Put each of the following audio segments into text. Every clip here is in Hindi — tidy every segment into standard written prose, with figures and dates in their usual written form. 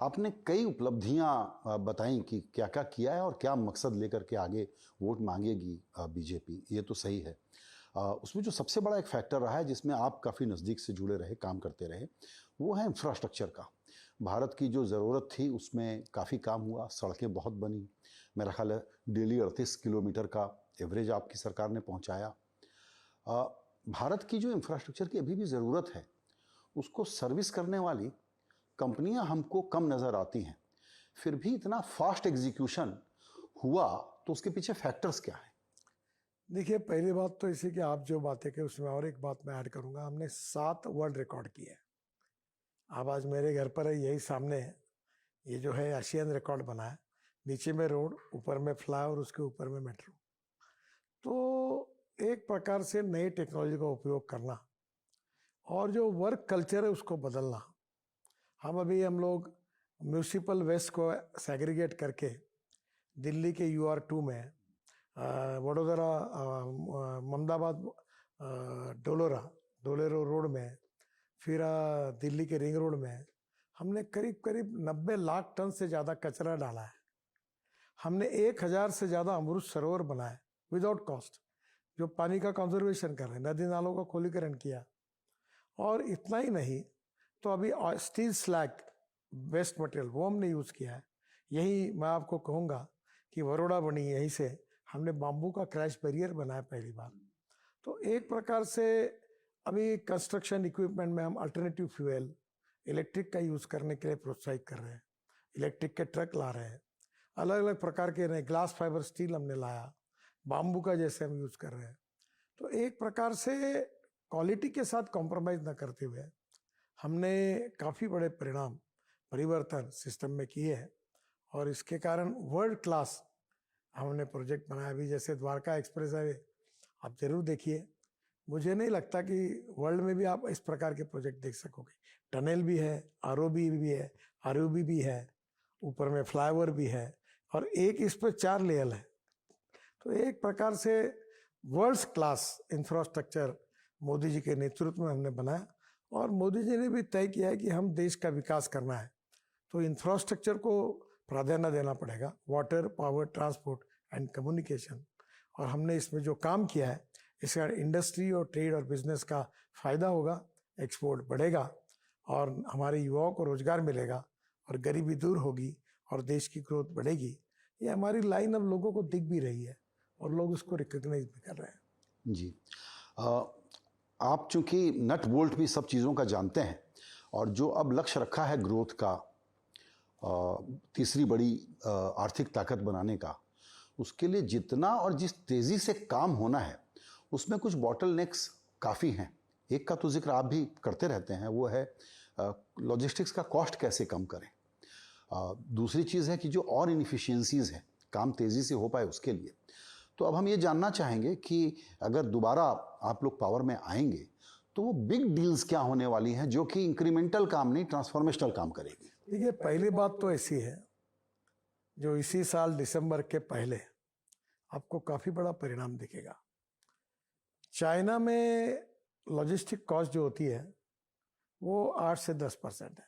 आपने कई उपलब्धियां बताई कि क्या क्या किया है और क्या मकसद लेकर के आगे वोट मांगेगी बीजेपी, ये तो सही है। उसमें जो सबसे बड़ा एक फैक्टर रहा है जिसमें आप काफ़ी नज़दीक से जुड़े रहे, काम करते रहे, वो है इंफ्रास्ट्रक्चर का। भारत की जो ज़रूरत थी उसमें काफ़ी काम हुआ, सड़कें बहुत बनी। मेरा ख्याल है डेली 38 किलोमीटर का एवरेज आपकी सरकार ने पहुंचाया। भारत की जो इंफ्रास्ट्रक्चर की अभी भी ज़रूरत है, उसको सर्विस करने वाली कंपनियां हमको कम नज़र आती हैं। फिर भी इतना फास्ट एग्जीक्यूशन हुआ, तो उसके पीछे फैक्टर्स क्या है? देखिए, पहली बात तो इसी कि आप जो बातें कही उसमें और एक बात मैं ऐड करूंगा। हमने 7 वर्ल्ड रिकॉर्ड किए हैं। अब आज मेरे घर पर है, यही सामने है। ये जो है एशियन रिकॉर्ड बना है। नीचे में रोड, ऊपर में फ्लाईओवर, उसके ऊपर में मेट्रो। तो एक प्रकार से नई टेक्नोलॉजी का उपयोग करना और जो वर्क कल्चर है उसको बदलना। हम लोग म्यूनिसिपल वेस्ट को सेग्रीगेट करके दिल्ली के UR2 में, वडोदरा, मोहम्मदाबाद, डोलेरो रोड में, फिर दिल्ली के रिंग रोड में हमने करीब करीब 90 लाख टन से ज़्यादा कचरा डाला है। हमने 1000 से ज़्यादा अमृत सरोवर बनाए विदाउट कॉस्ट, जो पानी का कंजर्वेशन कर रहे हैं। नदी नालों का खोलीकरण किया। और इतना ही नहीं, तो अभी स्टील स्लैग वेस्ट मटेरियल वो हमने यूज़ किया है। यही मैं आपको कहूँगा कि बड़ौदा बनी, यहीं से हमने बाम्बू का क्रैश बैरियर बनाया पहली बार। तो एक प्रकार से अभी कंस्ट्रक्शन इक्विपमेंट में हम अल्टरनेटिव फ्यूल इलेक्ट्रिक का यूज़ करने के लिए प्रोत्साहित कर रहे हैं। इलेक्ट्रिक के ट्रक ला रहे हैं, अलग अलग प्रकार के नए ग्लास फाइबर स्टील हमने लाया, बाम्बू का जैसे हम यूज़ कर रहे हैं। तो एक प्रकार से क्वालिटी के साथ कॉम्प्रोमाइज़ ना करते हुए हमने काफ़ी बड़े परिवर्तन सिस्टम में किए हैं। और इसके कारण वर्ल्ड क्लास हमने प्रोजेक्ट बनाया। अभी जैसे द्वारका एक्सप्रेस हाईवे आप जरूर देखिए। मुझे नहीं लगता कि वर्ल्ड में भी आप इस प्रकार के प्रोजेक्ट देख सकोगे। टनल भी है, ROB भी है, ROB भी है, ऊपर में फ्लाईओवर भी है, और एक इस पर 4 लेयर है। तो एक प्रकार से world class infrastructure Modi ji के नेतृत्व में हमने बनाया। और मोदी जी ने भी तय किया है कि हम देश का विकास करना है तो इंफ्रास्ट्रक्चर को प्राधान्य देना पड़ेगा, water, power, transport and communication. और हमने इसमें जो काम किया है, इसका इंडस्ट्री और ट्रेड और बिजनेस का फायदा होगा, एक्सपोर्ट बढ़ेगा और हमारे युवाओं को रोजगार मिलेगा और गरीबी दूर होगी और देश की ग्रोथ बढ़ेगी। ये हमारी लाइन अब लोगों को दिख भी रही है और लोग उसको रिकॉग्नाइज भी कर रहे हैं। जी। आप चूंकि नट बोल्ट भी सब चीज़ों का जानते हैं, और जो अब लक्ष्य रखा है ग्रोथ का, तीसरी बड़ी आर्थिक ताकत बनाने का, उसके लिए जितना और जिस तेज़ी से काम होना है, उसमें कुछ बॉटलनेक्स काफ़ी हैं। एक का तो जिक्र आप भी करते रहते हैं, वो है लॉजिस्टिक्स का कॉस्ट कैसे कम करें। दूसरी चीज़ है कि जो और इनफिशियंसीज़ हैं, काम तेज़ी से हो पाए उसके लिए। तो अब हम ये जानना चाहेंगे कि अगर दोबारा आप लोग पावर में आएंगे तो वो बिग डील्स क्या होने वाली हैं जो कि इंक्रीमेंटल काम नहीं, ट्रांसफॉर्मेशनल काम करेगी। देखिए, पहली बात तो ऐसी है, जो इसी साल दिसंबर के पहले आपको काफी बड़ा परिणाम दिखेगा। चाइना में लॉजिस्टिक कॉस्ट जो होती है वो 8 से 10% है।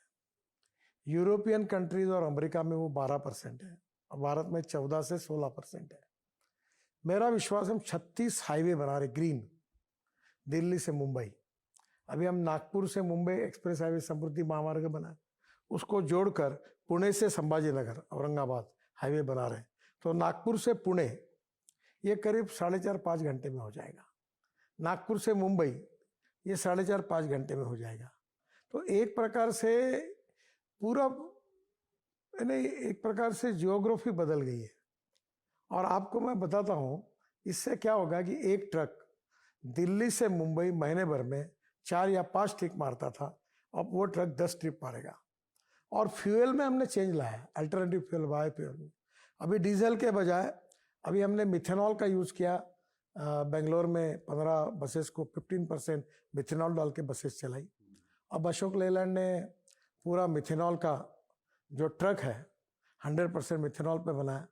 यूरोपियन कंट्रीज और अमेरिका में वो 12% है और भारत में 14 से 16% है। मेरा विश्वास, हम 36 हाईवे बना रहे ग्रीन, दिल्ली से मुंबई। अभी हम नागपुर से मुंबई एक्सप्रेस हाईवे समृद्धि महामार्ग बना, उसको जोड़कर पुणे से संभाजीनगर औरंगाबाद हाईवे बना रहे हैं। तो नागपुर से पुणे ये करीब 4.5-5 घंटे में हो जाएगा। नागपुर से मुंबई ये 4.5-5 घंटे में हो जाएगा। तो एक प्रकार से पूरा, यानी एक प्रकार से जियोग्राफी बदल गई है। और आपको मैं बताता हूँ, इससे क्या होगा कि एक ट्रक दिल्ली से मुंबई महीने भर में 4 या 5 ट्रिप मारता था, अब वो ट्रक 10 ट्रिप मारेगा। और फ्यूल में हमने चेंज लाया, अल्टरनेटिव फ्यूल, बायोफ्यूल में। अभी डीजल के बजाय अभी हमने मिथेनॉल का यूज़ किया। बेंगलोर में 15 बसेस को 15% मिथेनॉल डाल के बसेस चलाई। अब अशोक लेलैंड ने पूरा मिथेनॉल का जो ट्रक है 100% मिथेनॉल पे बनाया।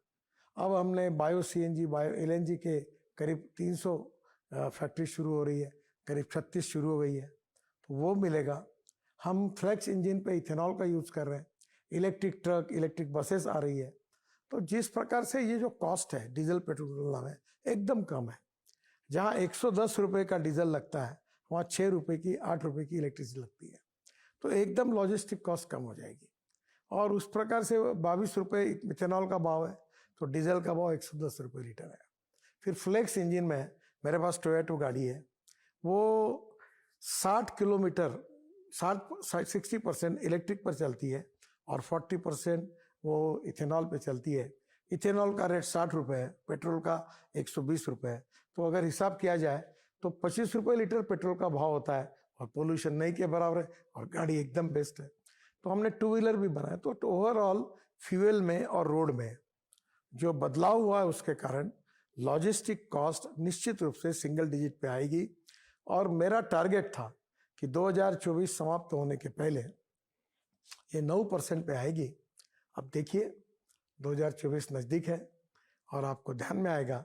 अब हमने बायो CNG, बायो LNG के करीब 300 फैक्ट्री शुरू हो रही है, करीब 36 शुरू हो गई है, तो वो मिलेगा। हम फ्लेक्स इंजन पे इथेनॉल का यूज़ कर रहे हैं। इलेक्ट्रिक ट्रक, इलेक्ट्रिक बसेस आ रही है। तो जिस प्रकार से ये जो कॉस्ट है डीजल पेट्रोल की तुलना में एकदम कम है। जहाँ 110 रुपये का डीजल लगता है वहाँ 6 रुपये की 8 रुपये की इलेक्ट्रिसिटी लगती है। तो एकदम लॉजिस्टिक कॉस्ट कम हो जाएगी। और उस प्रकार से 22 रुपये इथेनॉल का भाव है, तो डीजल का भाव 110 रुपये लीटर है। फिर फ्लेक्स इंजन में मेरे पास टोयोटो गाड़ी है, वो 60 किलोमीटर 60% इलेक्ट्रिक पर चलती है और 40% वो इथेनॉल पे चलती है। इथेनॉल का रेट 60 रुपये है, पेट्रोल का 120 रुपये है। तो अगर हिसाब किया जाए तो 25 रुपये लीटर पेट्रोल का भाव होता है और पोल्यूशन नहीं के बराबर है और गाड़ी एकदम बेस्ट है। तो हमने टू व्हीलर भी बनाया। तो ओवरऑल फ्यूल में और रोड में जो बदलाव हुआ है उसके कारण लॉजिस्टिक कॉस्ट निश्चित रूप से सिंगल डिजिट पे आएगी। और मेरा टारगेट था कि 2024 समाप्त होने के पहले ये 9% पे आएगी। अब देखिए 2024 नज़दीक है और आपको ध्यान में आएगा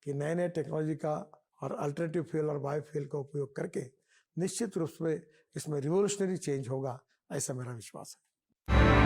कि नए नए टेक्नोलॉजी का और अल्टरनेटिव फ्यूल और बायोफ्यूल का उपयोग करके निश्चित रूप से इसमें रिवोल्यूशनरी चेंज होगा, ऐसा मेरा विश्वास है।